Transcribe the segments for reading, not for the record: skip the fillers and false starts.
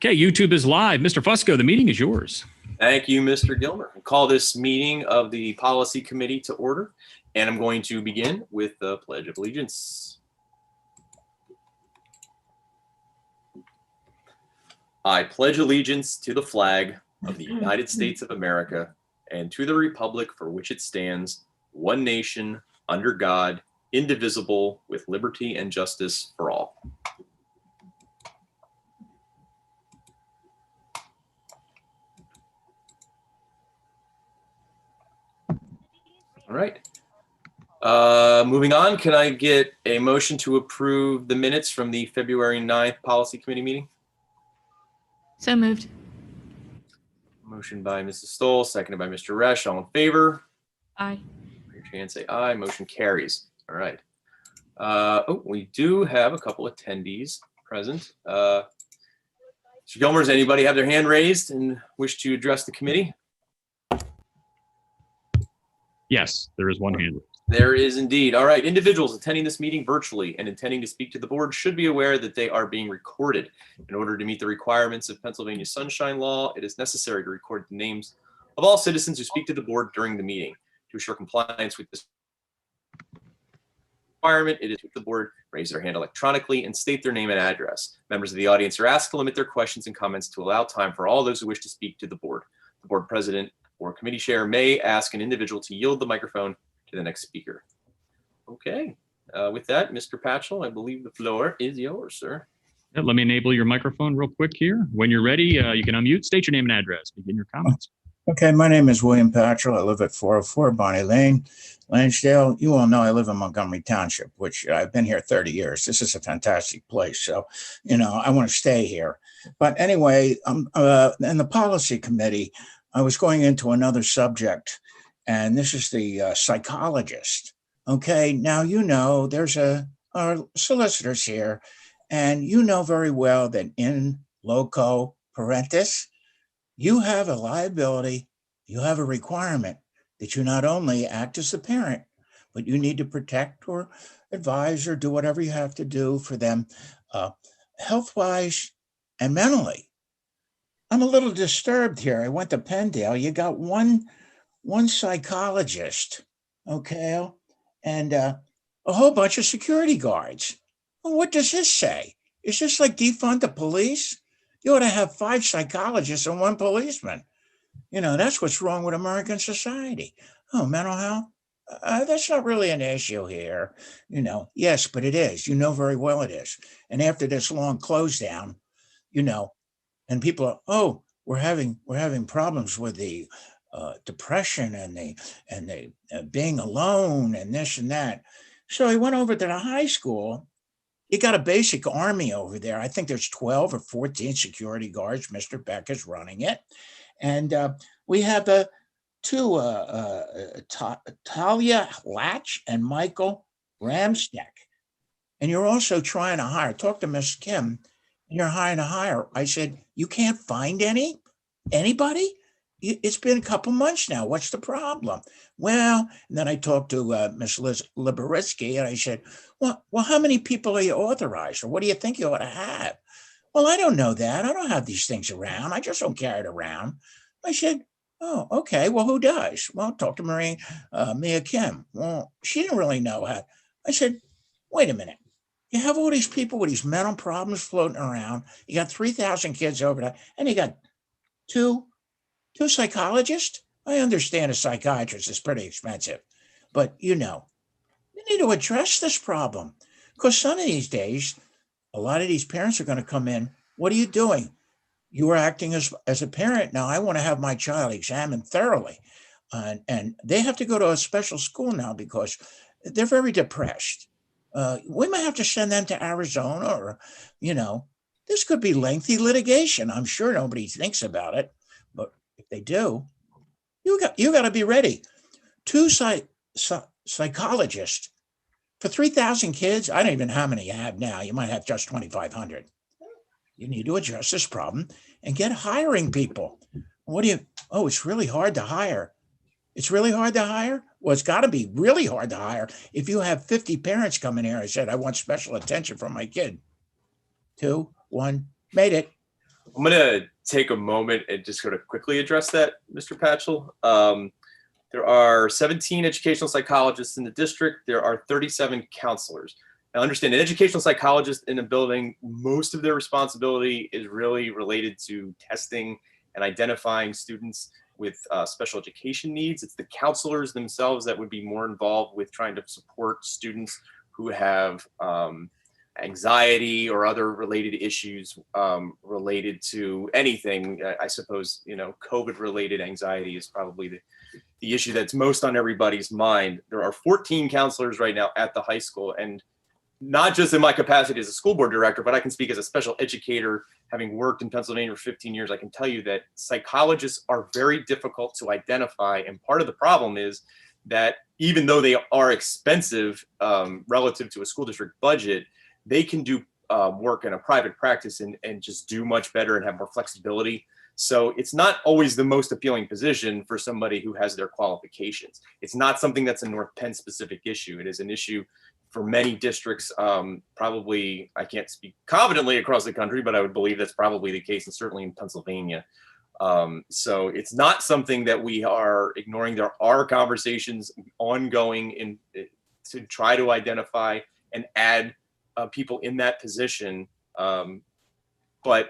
Okay, YouTube is live. Mr. Fusco, the meeting is yours. Thank you, Mr. Gilmer. I call this meeting of the Policy Committee to order, and I'm going to begin with the Pledge of Allegiance. I pledge allegiance to the flag of the United States of America and to the republic for which it stands, one nation, under God, indivisible, with liberty and justice for all. All right. Moving on, can I get a motion to approve the minutes from the February 9th Policy Committee meeting? So moved. Motion by Mrs. Stoll, seconded by Mr. Resch. All in favor? Aye. Raise your hand, say aye. Motion carries. All right. We do have a couple attendees present. Mr. Gilmer, does anybody have their hand raised and wish to address the committee? Yes, there is one hand. There is indeed. All right. Individuals attending this meeting virtually and intending to speak to the board should be aware that they are being recorded. In order to meet the requirements of Pennsylvania Sunshine Law, it is necessary to record the names of all citizens who speak to the board during the meeting. To ensure compliance with this requirement, it is to the board raise their hand electronically and state their name and address. Members of the audience are asked to limit their questions and comments to allow time for all those who wish to speak to the board. The board president or committee chair may ask an individual to yield the microphone to the next speaker. Okay, with that, Mr. Patchell, I believe the floor is yours, sir. Yeah, let me enable your microphone real quick here. When you're ready, you can unmute, state your name and address, begin your comments. Okay, my name is William Patchell. I live at 404 Bonnie Lane, Lansdale. You all know I live in Montgomery Township, which I've been here 30 years. This is a fantastic place. So, I want to stay here. But anyway, in the policy committee, I was going into another subject, and this is the psychologist. Okay, now there's our solicitors here, and you know very well that in loco parentis, you have a liability, you have a requirement that you not only act as the parent, but you need to protect or advise or do whatever you have to do for them health-wise and mentally. I'm a little disturbed here. I went to Penndale. You got one psychologist, okay, and a whole bunch of security guards. Well, what does this say? Is this like defund the police? You ought to have 5 psychologists and 1 policeman. That's what's wrong with American society. Oh, mental health? That's not really an issue here. Yes, but it is. You know very well it is. And after this long close down, and people are, we're having problems with the depression and the being alone and this and that. So I went over to the high school. You got a basic army over there. I think there's 12 or 14 security guards. Mr. Beck is running it. And we have two, Talia Latch and Michael Ramsteck. And you're also trying to hire, talk to Miss Kim, and you're hiring to hire. I said, you can't find anybody? It's been a couple months now. What's the problem? Well, and then I talked to Miss Liz Liberitsky, and I said, well, how many people are you authorized, or what do you think you ought to have? Well, I don't know that. I don't have these things around. I just don't carry it around. I said, oh, okay. Well, who does? Well, talk to Mia Kim. Well, she didn't really know how. I said, wait a minute. You have all these people with these mental problems floating around. You got 3,000 kids over there, and you got two psychologists. I understand a psychiatrist is pretty expensive, but you need to address this problem, because some of these days, a lot of these parents are going to come in. What are you doing? You are acting as a parent. Now I want to have my child examined thoroughly, and they have to go to a special school now because they're very depressed. We might have to send them to Arizona, or, this could be lengthy litigation. I'm sure nobody thinks about it, but if they do, you got to be ready. 2 psychologists for 3,000 kids. I don't even know how many you have now. You might have just 2,500. You need to address this problem and get hiring people. It's really hard to hire. It's really hard to hire? Well, it's got to be really hard to hire if you have 50 parents come in here and said, I want special attention from my kid. 2, 1, made it. I'm going to take a moment and just sort of quickly address that, Mr. Patchell. There are 17 educational psychologists in the district. There are 37 counselors. Now, understand, an educational psychologist in a building, most of their responsibility is really related to testing and identifying students with special education needs. It's the counselors themselves that would be more involved with trying to support students who have anxiety or other related issues related to anything. I suppose, COVID related anxiety is probably the issue that's most on everybody's mind. There are 14 counselors right now at the high school, and not just in my capacity as a school board director, but I can speak as a special educator, having worked in Pennsylvania for 15 years. I can tell you that psychologists are very difficult to identify. And part of the problem is that even though they are expensive relative to a school district budget, they can do work in a private practice and just do much better and have more flexibility. So it's not always the most appealing position for somebody who has their qualifications. It's not something that's a North Penn specific issue. It is an issue for many districts. Probably, I can't speak confidently across the country, but I would believe that's probably the case, and certainly in Pennsylvania. So it's not something that we are ignoring. There are conversations ongoing to try to identify and add people in that position. But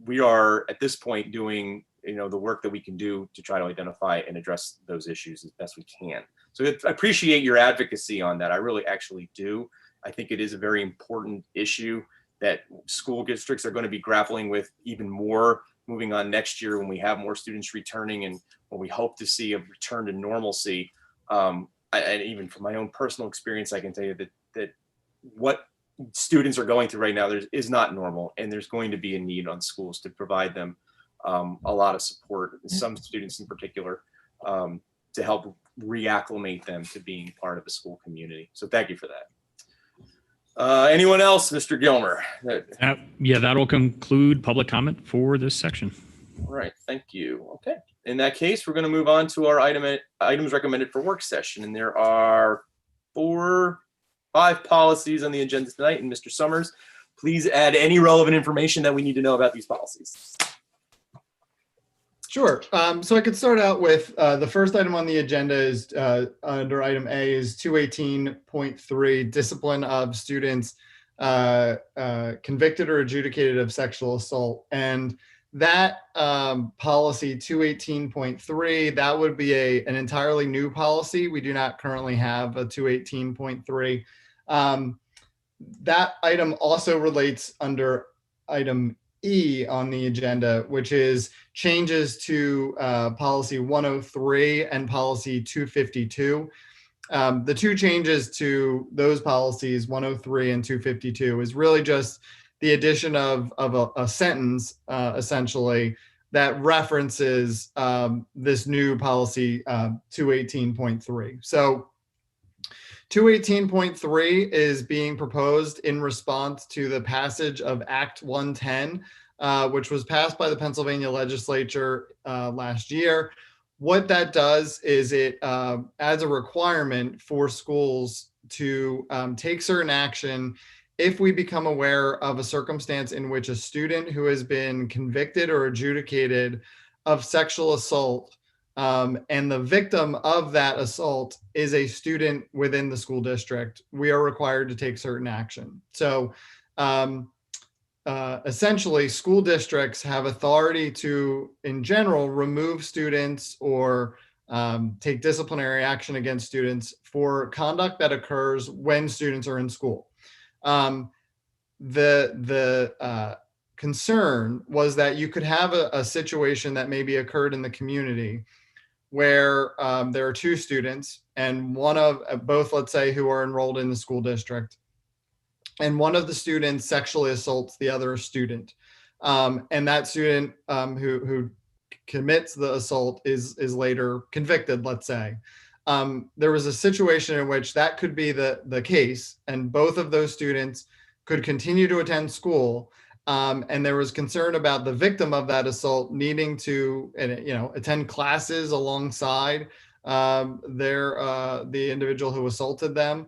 we are at this point doing the work that we can do to try to identify and address those issues as best we can. So I appreciate your advocacy on that. I really actually do. I think it is a very important issue that school districts are going to be grappling with even more moving on next year when we have more students returning and when we hope to see a return to normalcy. And even from my own personal experience, I can tell you that what students are going through right now is not normal, and there's going to be a need on schools to provide them a lot of support, some students in particular, to help reacclimate them to being part of a school community. So thank you for that. Anyone else, Mr. Gilmer? Yeah, that'll conclude public comment for this section. All right, thank you. Okay, in that case, we're going to move on to our items recommended for work session, and there are 5 policies on the agenda tonight. And Mr. Summers, please add any relevant information that we need to know about these policies. Sure. So I could start out with the first item on the agenda is under item A is 218.3, discipline of students convicted or adjudicated of sexual assault. And that policy 218.3, that would be an entirely new policy. We do not currently have a 218.3. That item also relates under item E on the agenda, which is changes to policy 103 and policy 252. The two changes to those policies, 103 and 252, is really just the addition of a sentence, essentially, that references this new policy 218.3. So 218.3 is being proposed in response to the passage of Act 110, which was passed by the Pennsylvania legislature last year. What that does is it adds a requirement for schools to take certain action if we become aware of a circumstance in which a student who has been convicted or adjudicated of sexual assault and the victim of that assault is a student within the school district, we are required to take certain action. So essentially, school districts have authority to, in general, remove students or take disciplinary action against students for conduct that occurs when students are in school. The concern was that you could have a situation that maybe occurred in the community where there are 2 students and one of both, let's say, who are enrolled in the school district, and one of the students sexually assaults the other student, and that student who commits the assault is later convicted, let's say. There was a situation in which that could be the case, and both of those students could continue to attend school, and there was concern about the victim of that assault needing to, attend classes alongside the individual who assaulted them,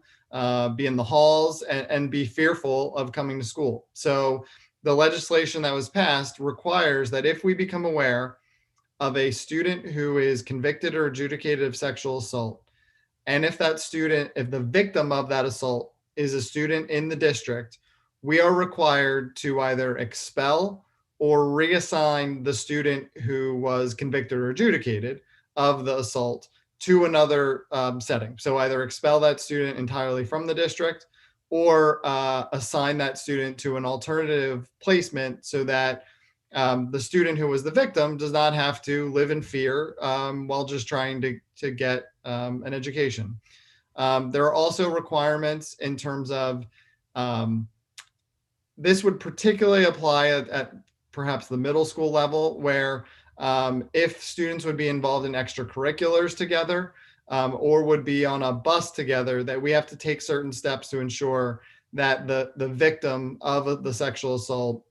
be in the halls, and be fearful of coming to school. So the legislation that was passed requires that if we become aware of a student who is convicted or adjudicated of sexual assault, and if the victim of that assault is a student in the district, we are required to either expel or reassign the student who was convicted or adjudicated of the assault to another setting. So either expel that student entirely from the district or assign that student to an alternative placement so that the student who was the victim does not have to live in fear while just trying to get an education. There are also requirements in terms of this would particularly apply at perhaps the middle school level, where if students would be involved in extracurriculars together or would be on a bus together, that we have to take certain steps to ensure that the victim of the sexual assault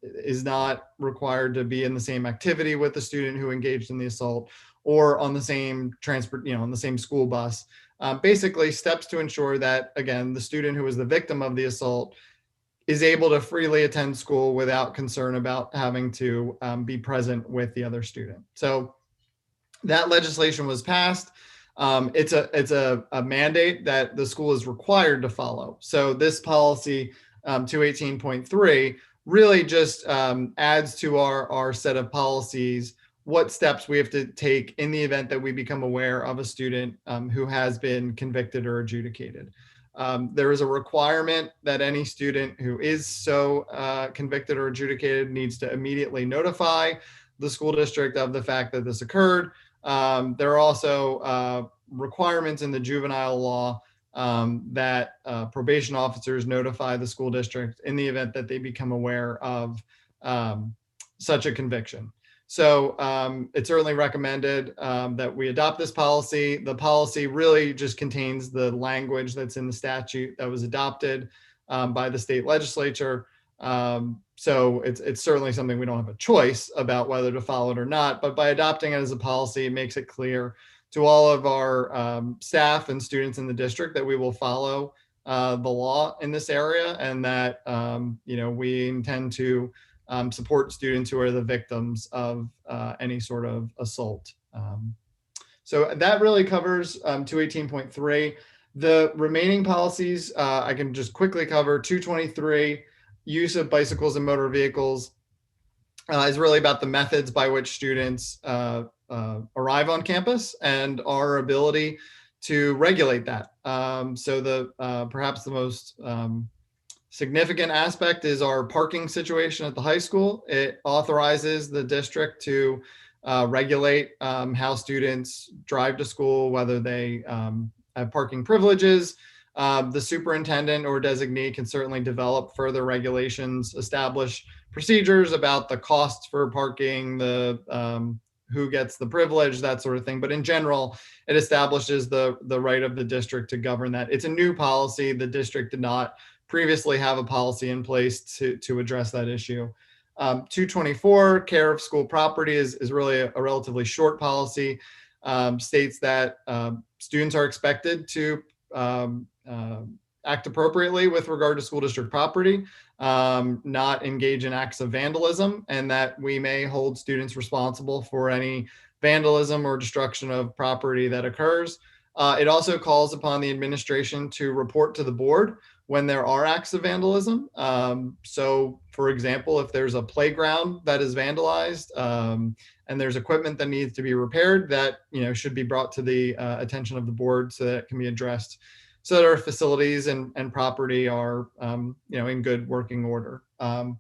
is not required to be in the same activity with the student who engaged in the assault or on the same on the same school bus. Basically, steps to ensure that, again, the student who was the victim of the assault is able to freely attend school without concern about having to be present with the other student. So that legislation was passed. It's a mandate that the school is required to follow. So this policy 218.3 really just adds to our set of policies what steps we have to take in the event that we become aware of a student who has been convicted or adjudicated. There is a requirement that any student who is so convicted or adjudicated needs to immediately notify the school district of the fact that this occurred. There are also requirements in the juvenile law that probation officers notify the school district in the event that they become aware of such a conviction. So it's certainly recommended that we adopt this policy. The policy really just contains the language that's in the statute that was adopted by the state legislature. So it's certainly something we don't have a choice about whether to follow it or not, but by adopting it as a policy, it makes it clear to all of our staff and students in the district that we will follow the law in this area, and that we intend to support students who are the victims of any sort of assault. So that really covers 218.3. The remaining policies, I can just quickly cover. 223, use of bicycles and motor vehicles, is really about the methods by which students arrive on campus and our ability to regulate that. So perhaps the most significant aspect is our parking situation at the high school. It authorizes the district to regulate how students drive to school, whether they have parking privileges. The superintendent or designee can certainly develop further regulations, establish procedures about the costs for parking, who gets the privilege, that sort of thing. But in general, it establishes the right of the district to govern that. It's a new policy. The district did not previously have a policy in place to address that issue. 224, care of school property, is really a relatively short policy. States that students are expected to act appropriately with regard to school district property, not engage in acts of vandalism, and that we may hold students responsible for any vandalism or destruction of property that occurs. It also calls upon the administration to report to the board when there are acts of vandalism. So, for example, if there's a playground that is vandalized and there's equipment that needs to be repaired, that should be brought to the attention of the board so that it can be addressed, so that our facilities and property are in good working order. And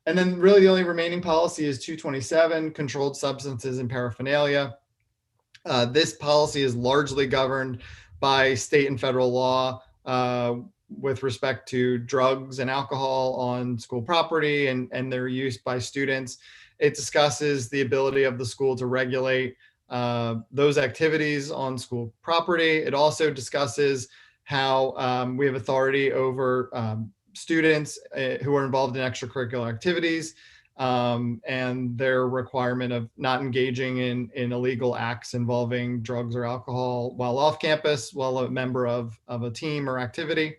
then really the only remaining policy is 227, controlled substances and paraphernalia. This policy is largely governed by state and federal law with respect to drugs and alcohol on school property and their use by students. It discusses the ability of the school to regulate those activities on school property. It also discusses how we have authority over students who are involved in extracurricular activities and their requirement of not engaging in illegal acts involving drugs or alcohol while off campus, while a member of a team or activity.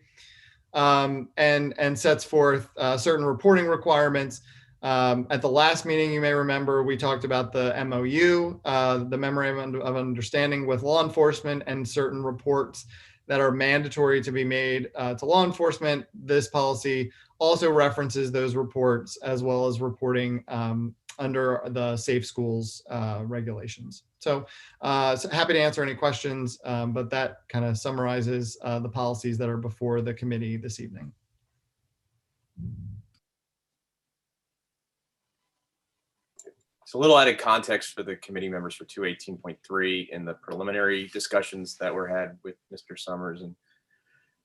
and sets forth certain reporting requirements. At the last meeting, you may remember, we talked about the MOU, the Memorandum of Understanding with law enforcement, and certain reports that are mandatory to be made to law enforcement. This policy also references those reports, as well as reporting under the Safe Schools regulations. So happy to answer any questions, but that kind of summarizes the policies that are before the committee this evening. So a little added context for the committee members for 218.3 in the preliminary discussions that were had with Mr. Summers and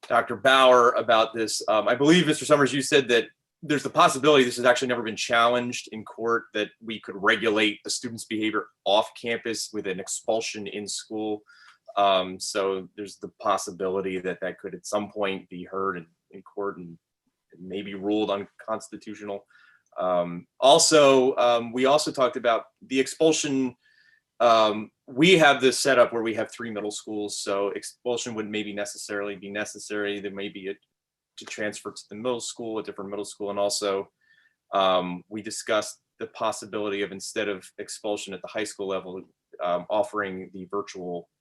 Dr. Bauer about this. I believe, Mr. Summers, you said that there's the possibility, this has actually never been challenged in court, that we could regulate the student's behavior off campus with an expulsion in school. So there's the possibility that that could at some point be heard in court and maybe ruled unconstitutional. We also talked about the expulsion. We have this setup where we have 3 middle schools, so expulsion wouldn't maybe necessarily be necessary. There may be to transfer to the middle school, a different middle school. And also we discussed the possibility of, instead of expulsion at the high school level, offering the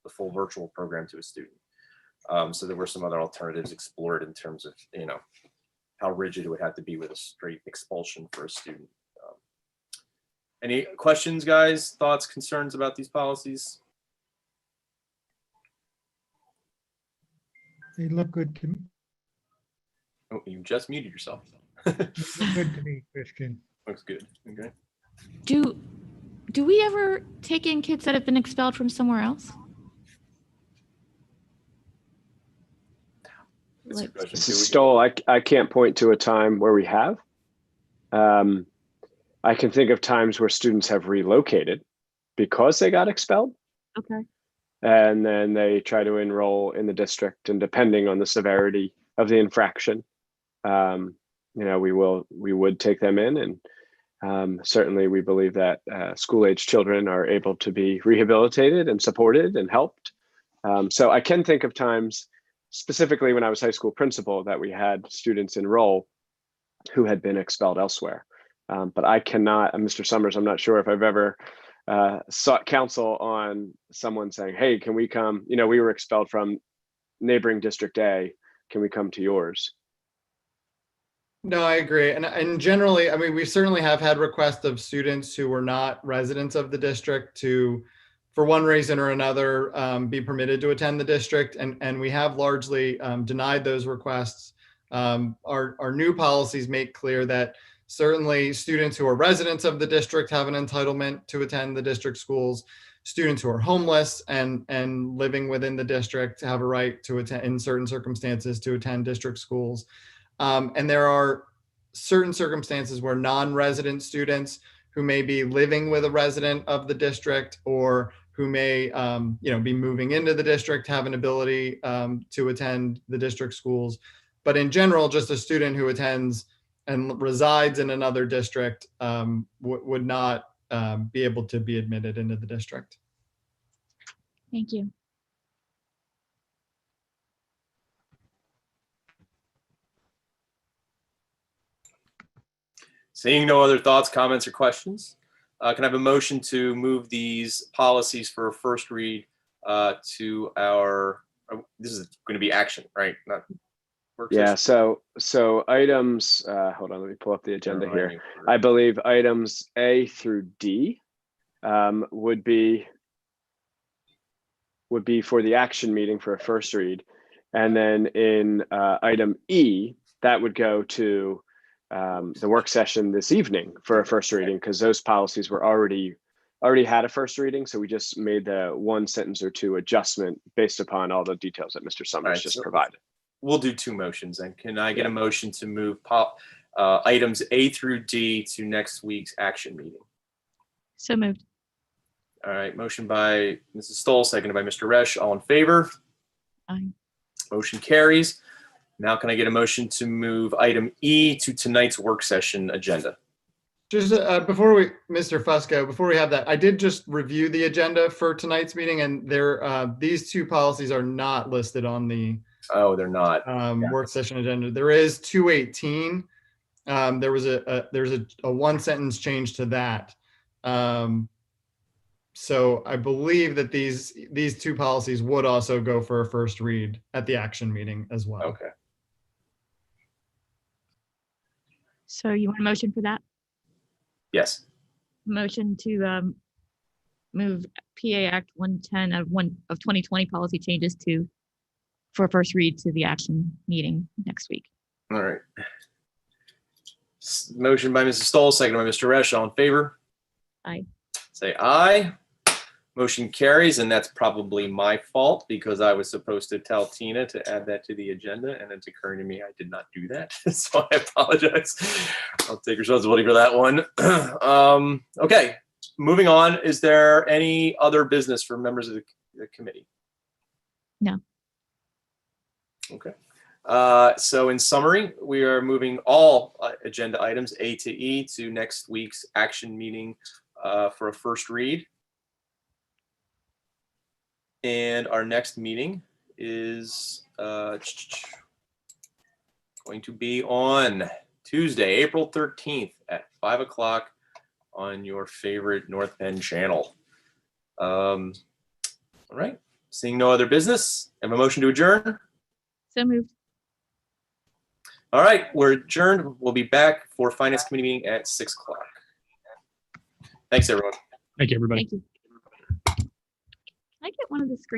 full virtual program to a student. So there were some other alternatives explored in terms of, how rigid it would have to be with a straight expulsion for a student. Any questions, guys? Thoughts, concerns about these policies? They look good to me. Oh, you just muted yourself. They look good to me, Christian. Looks good. Okay. Do we ever take in kids that have been expelled from somewhere else? That's a Like- good question. Mrs. Stoll, I can't point to a time where we have. I can think of times where students have relocated because they got expelled, Okay. and then they try to enroll in the district, and depending on the severity of the infraction, we would take them in, and certainly we believe that school-age children are able to be rehabilitated and supported and helped. So I can think of times, specifically when I was high school principal, that we had students enroll who had been expelled elsewhere. But I cannot, Mr. Summers, I'm not sure if I've ever sought counsel on someone saying, hey, can we come, we were expelled from neighboring District A, can we come to yours? No, I agree. And generally, I mean, we certainly have had requests of students who were not residents of the district to, for one reason or another, be permitted to attend the district. And we have largely denied those requests. Our new policies make clear that certainly students who are residents of the district have an entitlement to attend the district schools. Students who are homeless and living within the district have a right to attend, in certain circumstances, to attend district schools. And there are certain circumstances where non-resident students who may be living with a resident of the district, or who may be moving into the district, have an ability to attend the district schools. But in general, just a student who attends and resides in another district would not be able to be admitted into the district. Thank you. Seeing no other thoughts, comments, or questions, can I have a motion to move these policies for a first read to our, this is going to be action, right? Not work Yeah, session. so items, hold on, let me pull up the agenda Never mind. here. I believe items A through D would be for the action meeting for a first read. And then in item E, that would go to the work session this evening for a first reading, because those policies were already had a first reading. So we just made the 1 sentence or 2 adjustment based upon all the details that Mr. Summers Right, just so provided. We'll do 2 motions. And can I get a motion to move items A through D to next week's action meeting? So moved. All right, motion by Mrs. Stoll, seconded by Mr. Resch. All in favor? Aye. Motion carries. Now can I get a motion to move item E to tonight's work session agenda? Just Mr. Fusco, before we have that, I did just review the agenda for tonight's meeting, and these 2 policies are not listed on the Oh, they're not. work session agenda. There is 218. There was there's a one sentence change to that. So I believe that these two policies would also go for a first read at the action meeting as well. Okay. So you want a motion for that? Yes. Motion to move PA Act 110 of 2020 policy changes for first read to the action meeting next week. All right. Motion by Mrs. Stoll, second by Mr. Resch. All in favor? Aye. Say aye. Motion carries, and that's probably my fault because I was supposed to tell Tina to add that to the agenda, and it's occurring to me I did not do that. So I apologize. I'll take responsibility for that one. Okay, moving on. Is there any other business for members of the committee? No. Okay. So in summary, we are moving all agenda items A to E to next week's action meeting for a first read. And our next meeting is going to be on Tuesday, April 13th at 5 o'clock on your favorite North Penn channel. All right. Seeing no other business, have a motion to adjourn. So moved. All right, we're adjourned. We'll be back for Finance Committee meeting at 6 o'clock. Thanks, everyone. Thank you, everybody. Thank you. Can I get one of the screens?